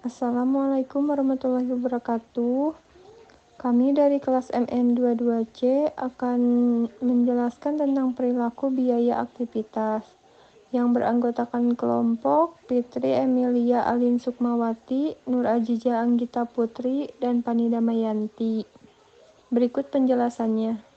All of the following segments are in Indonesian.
Assalamualaikum warahmatullahi wabarakatuh. Kami dari kelas MN22C akan menjelaskan tentang perilaku biaya aktivitas yang beranggotakan kelompok Fitri Emilia Alin Sukmawati, Nur Aziza Anggita Putri, dan Pani Damayanti. Berikut penjelasannya.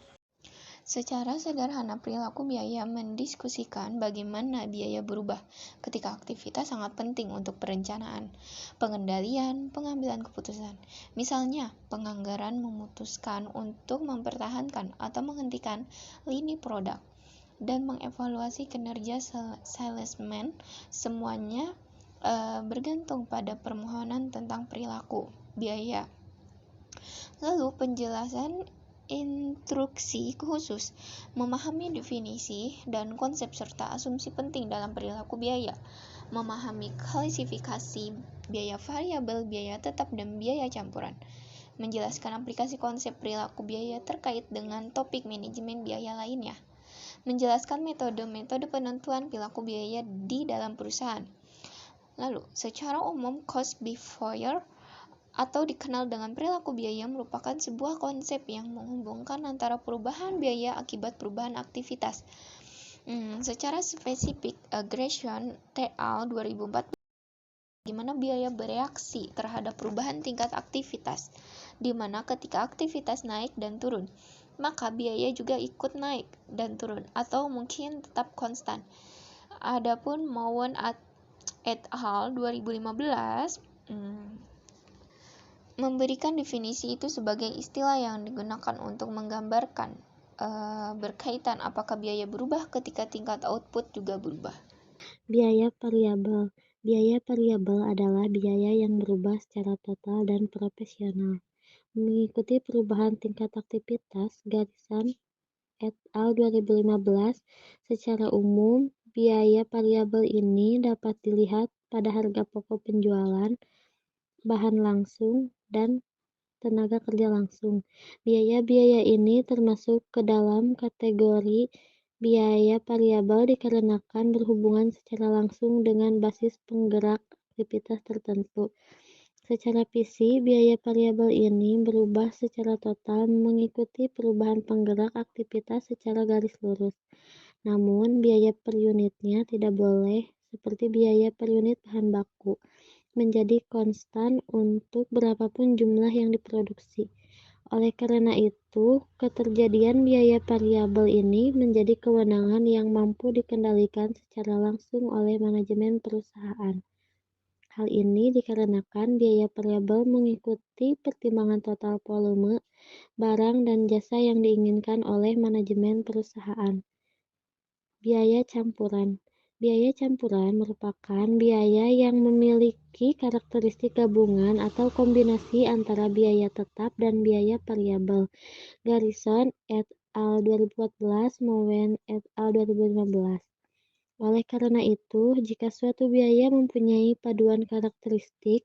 Secara sederhana, perilaku biaya mendiskusikan bagaimana biaya berubah ketika aktivitas sangat penting untuk perencanaan, pengendalian, pengambilan keputusan. Misalnya, penganggaran memutuskan untuk mempertahankan atau menghentikan lini produk dan mengevaluasi kinerja salesman. Semuanya bergantung pada permohonan tentang perilaku biaya. Lalu penjelasan instruksi khusus memahami definisi dan konsep serta asumsi penting dalam perilaku biaya, memahami klasifikasi biaya variabel, biaya tetap, dan biaya campuran, menjelaskan aplikasi konsep perilaku biaya terkait dengan topik manajemen biaya lainnya, menjelaskan metode-metode penentuan perilaku biaya di dalam perusahaan. Lalu, secara umum, cost behavior atau dikenal dengan perilaku biaya merupakan sebuah konsep yang menghubungkan antara perubahan biaya akibat perubahan aktivitas. Secara spesifik, Gresham et al. 2014 bagaimana biaya bereaksi terhadap perubahan tingkat aktivitas, di mana ketika aktivitas naik dan turun, maka biaya juga ikut naik dan turun atau mungkin tetap konstan. Adapun Mowen et al. 2015 memberikan definisi itu sebagai istilah yang digunakan untuk menggambarkan berkaitan apakah biaya berubah ketika tingkat output juga berubah. Biaya variabel. Biaya variabel adalah biaya yang berubah secara total dan proporsional, mengikuti perubahan tingkat aktivitas. Garisan et al. 2015. Secara umum, biaya variabel ini dapat dilihat pada harga pokok penjualan, bahan langsung, dan tenaga kerja langsung. Biaya-biaya ini termasuk ke dalam kategori biaya variabel dikarenakan berhubungan secara langsung dengan basis penggerak aktivitas tertentu. Secara fisik, biaya variabel ini berubah secara total mengikuti perubahan penggerak aktivitas secara garis lurus. Namun, biaya per unitnya tidak boleh, seperti biaya per unit bahan baku, menjadi konstan untuk berapapun jumlah yang diproduksi. Oleh karena itu, keterjadian biaya variabel ini menjadi kewenangan yang mampu dikendalikan secara langsung oleh manajemen perusahaan. Hal ini dikarenakan biaya variabel mengikuti pertimbangan total volume barang dan jasa yang diinginkan oleh manajemen perusahaan. Biaya campuran. Biaya campuran merupakan biaya yang memiliki karakteristik gabungan atau kombinasi antara biaya tetap dan biaya variabel. Garrison et al. 2014, Mowen et al. 2015. Oleh karena itu, jika suatu biaya mempunyai paduan karakteristik,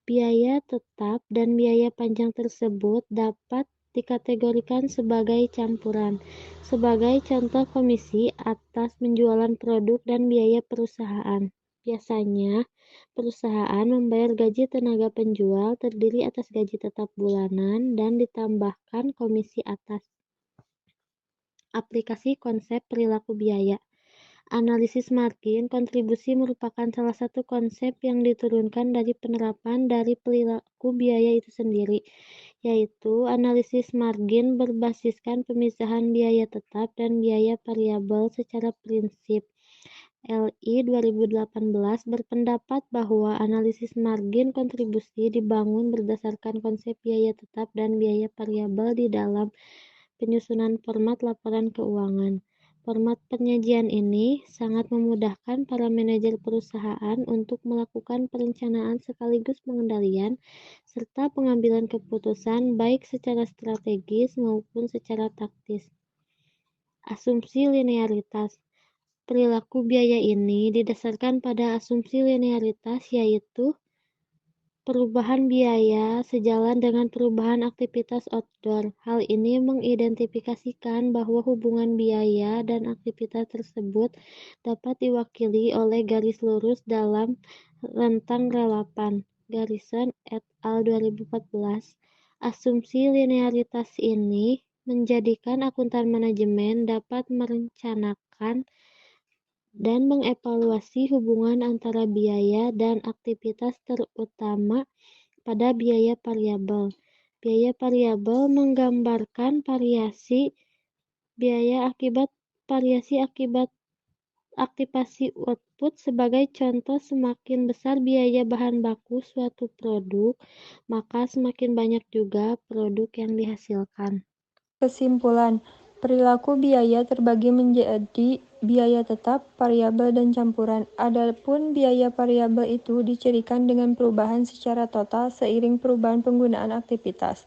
biaya tetap dan biaya panjang tersebut dapat dikategorikan sebagai campuran. Sebagai contoh, komisi atas penjualan produk dan biaya perusahaan. Biasanya, perusahaan membayar gaji tenaga penjual terdiri atas gaji tetap bulanan dan ditambahkan komisi atas. Aplikasi konsep perilaku biaya. Analisis margin kontribusi merupakan salah satu konsep yang diturunkan dari penerapan dari perilaku biaya itu sendiri, yaitu analisis margin berbasiskan pemisahan biaya tetap dan biaya variabel secara prinsip. LI 2018 berpendapat bahwa analisis margin kontribusi dibangun berdasarkan konsep biaya tetap dan biaya variabel di dalam penyusunan format laporan keuangan. Format penyajian ini sangat memudahkan para manajer perusahaan untuk melakukan perencanaan sekaligus pengendalian serta pengambilan keputusan baik secara strategis maupun secara taktis. Asumsi linearitas. Perilaku biaya ini didasarkan pada asumsi linearitas, yaitu perubahan biaya sejalan dengan perubahan aktivitas outdoor. Hal ini mengidentifikasikan bahwa hubungan biaya dan aktivitas tersebut dapat diwakili oleh garis lurus dalam rentang relapan. et al. 2014, asumsi linearitas ini menjadikan akuntan manajemen dapat merencanakan dan mengevaluasi hubungan antara biaya dan aktivitas, terutama pada biaya variabel. Biaya variabel menggambarkan variasi biaya akibat aktivasi output. Sebagai contoh, semakin besar biaya bahan baku suatu produk, maka semakin banyak juga produk yang dihasilkan. Kesimpulan, perilaku biaya terbagi menjadi biaya tetap, variabel, dan campuran. Adapun biaya variabel itu dicirikan dengan perubahan secara total seiring perubahan penggunaan aktivitas.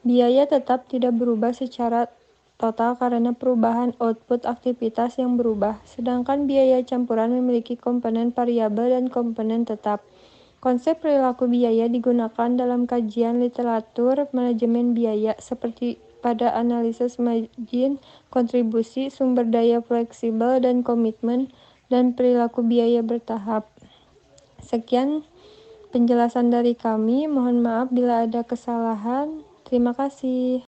Biaya tetap tidak berubah secara total karena perubahan output aktivitas yang berubah, sedangkan biaya campuran memiliki komponen variabel dan komponen tetap. Konsep perilaku biaya digunakan dalam kajian literatur manajemen biaya, seperti pada analisis margin, kontribusi, sumber daya fleksibel, dan komitmen, dan perilaku biaya bertahap. Sekian penjelasan dari kami, mohon maaf bila ada kesalahan. Terima kasih.